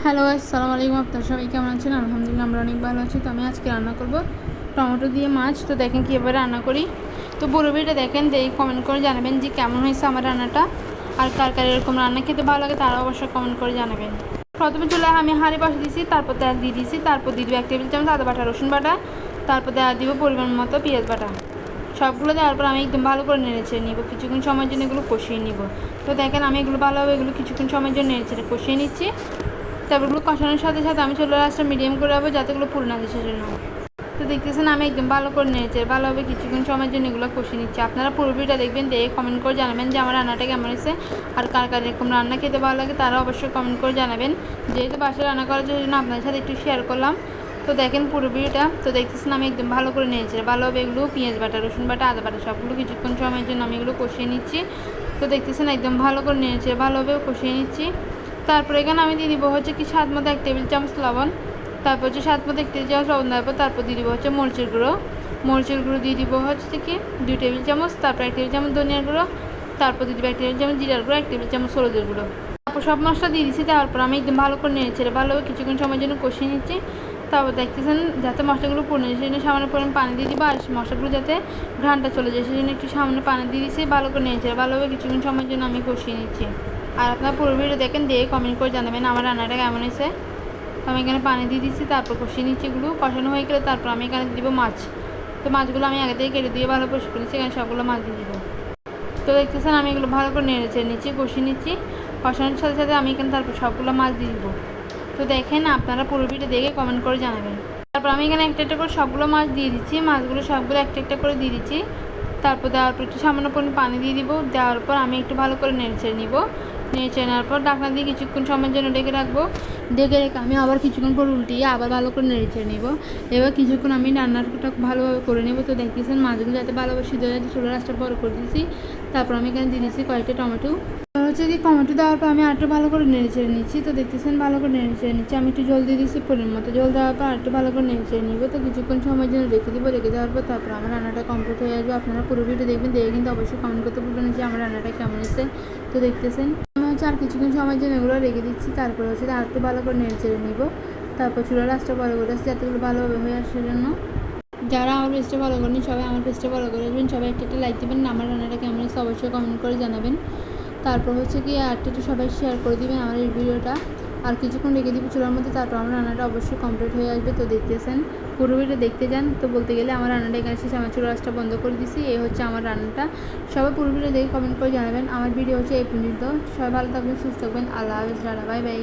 Hello আসসালামু আলাইকুম, আপনারা সবাই কেমন আছেন? আলহামদুলিল্লাহ আমরা অনেক ভালো আছি। তো আমি আজকে রান্না করব টমেটো দিয়ে মাছ। তো দেখেন কীভাবে রান্না করি। তো পুরো ভিডিওটা দেখেন, কমেন্ট করে জানাবেন যে কেমন হয়েছে আমার রান্নাটা, আর কার কার এরকম রান্না খেতে ভালো লাগে তারা অবশ্যই কমেন্ট করে জানাবেন। প্রথমে চলে আমি হাঁড়ি বসে দিয়েছি, তারপর তেল দিয়ে দিয়েছি, তারপর দিয়ে দিব 1 টেবিল চামচ আদা বাটা রসুন বাটা, তারপর দিব পরিমাণ মতো পেঁয়াজ বাটা। সবগুলো দেওয়ার পর আমি একদম ভালো করে নেড়েচেড়ে নিব, কিছুক্ষণ সময়ের জন্য এগুলো কষিয়ে নিব। তো দেখেন আমি এগুলো ভালোভাবে কিছুক্ষণ সময়ের জন্য নেড়েচেড়ে কষিয়ে নিচ্ছি। তারপর এগুলো কষানোর সাথে সাথে আমি চুলার আঁচটা মিডিয়াম করে রাখবো যাতে এগুলো পুড়ে না যায় সেজন্য। তো দেখতেছেন আমি একদম ভালো করে নেড়েচেড়ে ভালোভাবে কিছুক্ষণ সময়ের জন্য এগুলো কষিয়ে নিচ্ছি। আপনারা পুরো ভিডিওটা দেখবেন, দেখে কমেন্ট করে জানাবেন যে আমার রান্নাটা কেমন হয়েছে, আর কার কার এরকম রান্না খেতে ভালো লাগে তারা অবশ্যই কমেন্ট করে জানাবেন। যেহেতু বাসায় রান্না করার জন্য আপনাদের সাথে একটু শেয়ার করলাম। তো দেখেন পুরো ভিডিওটা। তো দেখতেছেন আমি একদম ভালো করে নেড়েচেড়ে ভালোভাবে এগুলো পেঁয়াজ বাটা রসুন বাটা আদা বাটা সবগুলো কিছুক্ষণ সময়ের জন্য আমি এগুলো কষিয়ে নিচ্ছি। তো দেখতেছেন একদম ভালো করে নেড়েচেড়ে ভালোভাবে কষিয়ে নিচ্ছি। তারপরে এখানে আমি দিয়ে দিব হচ্ছে কি স্বাদ মতো 1 টেবিল চামচ লবণ, তারপর হচ্ছে স্বাদ মতো 1 টেবিল চামচ লবণ দেওয়ার পর তারপর দিয়ে দিব হচ্ছে মরিচের গুঁড়ো দিয়ে দিব হচ্ছে কি 2 টেবিল চামচ, তারপর 1 টেবিল চামচ ধনিয়ার গুঁড়ো, তারপর দিয়ে দিব 1 টেবিল চামচ জিরার গুঁড়ো, 1 টেবিল চামচ হলুদের গুঁড়ো। তারপর সব মশলা দিয়ে দিচ্ছি। তারপর আমি একদম ভালো করে নেড়েচেড়ে ভালোভাবে কিছুক্ষণ সময়ের জন্য কষিয়ে নিচ্ছি। তারপর দেখতেছেন যাতে মশলাগুলো পুড়ে যায় সেজন্য সামান্য পরিমাণ পানি দিয়ে দিব, আর মশলাগুলো যাতে ঘ্রাণটা চলে যায় সেজন্য একটু সামান্য পানি দিয়ে দিচ্ছি। ভালো করে নেড়েচেড়ে ভালোভাবে কিছুক্ষণ সময়ের জন্য আমি কষিয়ে নিচ্ছি। আর আপনার পুরো ভিডিও দেখেন, দিয়ে কমেন্ট করে জানাবেন আমার রান্নাটা কেমন হয়েছে। তো আমি এখানে পানি দিয়ে দিচ্ছি, তারপর কষিয়ে নিচ্ছি। এগুলো কষানো হয়ে গেলে তারপর আমি এখানে দিব মাছ। তো মাছগুলো আমি আগে থেকে কেটে দিয়ে ভালো পরিষ্কার করে নিচ্ছি, এখানে সবগুলো মাছ দিয়ে দিব। তো দেখতেছেন আমি এগুলো ভালো করে নেড়েচেড়ে নিচ্ছি, কষিয়ে নিচ্ছি। কষানোর সাথে সাথে আমি এখানে তারপর সবগুলো মাছ দিয়ে দিব। তো দেখেন আপনারা পুরো ভিডিও দেখে কমেন্ট করে জানাবেন। তারপর আমি এখানে একটা একটা করে সবগুলো মাছ দিয়ে দিচ্ছি, মাছগুলো সবগুলো একটা একটা করে দিয়ে দিচ্ছি। তারপর দেওয়ার পর একটু সামান্য পরিমাণ পানি দিয়ে দিব। দেওয়ার পর আমি একটু ভালো করে নেড়েচেড়ে নিব। নেড়েচেড়ে নেওয়ার পর ঢাকনা দিয়ে কিছুক্ষণ সময়ের জন্য ঢেকে রাখবো। ঢেকে রেখে আমি আবার কিছুক্ষণ পর উল্টিয়ে আবার ভালো করে নেড়েচেড়ে নিব। এবার কিছুক্ষণ আমি রান্নাটা ভালোভাবে করে নেব। তো দেখতেছেন মাছগুলো যাতে ভালোভাবে সিদ্ধ হয়ে যাচ্ছে, চুলার আঁচটা বড় করে দিয়েছি। তারপর আমি এখানে দিয়ে দিচ্ছি কয়েকটা টমেটো। হচ্ছে কি টমেটো দেওয়ার পর আমি আরেকটু ভালো করে নেড়েচেড়ে নিচ্ছি। তো দেখতেছেন ভালো করে নেড়েচেড়ে নিচ্ছি। আমি একটু জল দিয়ে দিচ্ছি পরিমাণ মতো। জল দেওয়ার পর আরেকটু ভালো করে নেড়েচেড়ে নিব। তো কিছুক্ষণ সময়ের জন্য রেখে দিব। রেখে দেওয়ার পর তারপর আমার রান্নাটা কমপ্লিট হয়ে আসবে। আপনারা পুরো ভিডিও দেখবেন, দেখে কিন্তু অবশ্যই কমেন্ট করতে ভুলবেন যে আমার রান্নাটা কেমন হয়েছে। তো দেখতেছেন আমি হচ্ছে আর কিছুক্ষণ সময়ের জন্য এগুলো রেখে দিচ্ছি। তারপর হচ্ছে আরেকটু ভালো করে নেড়েচেড়ে নিব। তারপর চুলার আঁচটা বড় করে আসছে যাতে এগুলো ভালোভাবে হয়ে আসার জন্য। যারা আমার পেজটা ফলো করেন সবাই আমার পেজটা ফলো করে আসবেন। সবাই একটা লাইক দেবেন, আমার রান্নাটা কেমন হয়েছে অবশ্যই কমেন্ট করে জানাবেন। তারপর হচ্ছে কি একটু সবাই শেয়ার করে দিবেন আমার এই ভিডিওটা। আর কিছুক্ষণ রেখে দিব চুলার মধ্যে, তারপর আমার রান্নাটা অবশ্যই কমপ্লিট হয়ে আসবে। তো দেখতেছেন পুরো ভিডিও দেখতে যান। তো বলতে গেলে আমার রান্নাটা এখানে শেষে আমার চুলার আঁচটা বন্ধ করে দিছি। এই হচ্ছে আমার রান্নাটা। সবাই পুরো ভিডিও দেখে কমেন্ট করে জানাবেন। আমার ভিডিও হচ্ছে এই পর্যন্ত। সবাই ভালো থাকবেন, সুস্থ থাকবেন। আল্লাহ হাফেজ, বাই বাই।